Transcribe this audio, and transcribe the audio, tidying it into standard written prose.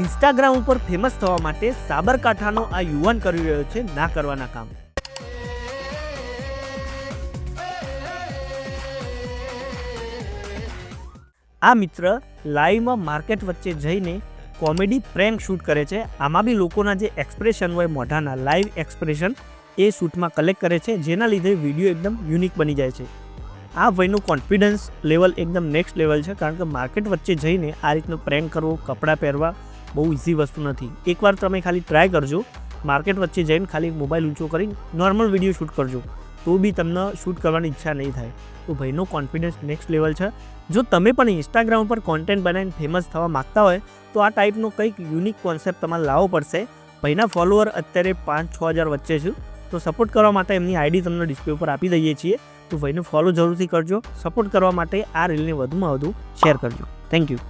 Instagram ઉપર famous થવા માટે સાબરકાંઠાનો આ યુવાન કરી રહ્યો છે ના કરવાના કામ। આ મિત્ર લાઈવમાં માર્કેટ વચ્ચે જઈને કોમેડી પ્રેન્ક શૂટ કરે છે। આમાં બી લોકોના જે એક્સપ્રેશન હોય મોઢાના લાઈવ એક્સપ્રેશન એ શૂટમાં કલેક્ટ કરે છે, જેના લીધે વિડીયો એકદમ યુનિક બની જાય છે। આ ભાઈનું કોન્ફિડન્સ લેવલ એકદમ નેક્સ્ટ લેવલ છે, કારણ કે માર્કેટ વચ્ચે જઈને આ રીતનો પ્રેન્ક કરવો, કપડાં પહેરવા બહુ ઇઝી વસ્તુ નથી। એકવાર તમે ખાલી ટ્રાય કરજો, માર્કેટ વચ્ચે જઈને ખાલી મોબાઈલ ઊંચો કરીને નોર્મલ વિડીયો શૂટ કરજો, તો બી તમને શૂટ કરવાની ઈચ્છા નહીં થાય। તો ભાઈનો કોન્ફિડન્સ નેક્સ્ટ લેવલ છે। જો તમે પણ ઇન્સ્ટાગ્રામ પર કોન્ટેન્ટ બનાવીને ફેમસ થવા માગતા હોય તો આ ટાઈપનો કંઈક યુનિક કોન્સેપ્ટ તમારે લાવવો પડશે। ભાઈના ફોલોઅર અત્યારે 5-6 હજાર વચ્ચે છે, તો સપોર્ટ કરવા માટે એમની આઈડી તમને ડિસ્પ્લે ઉપર આપી દઈએ છીએ, તો ભાઈને ફોલો જરૂરથી કરજો। સપોર્ટ કરવા માટે આ રીલને વધુમાં વધુ શેર કરજો। Thank you.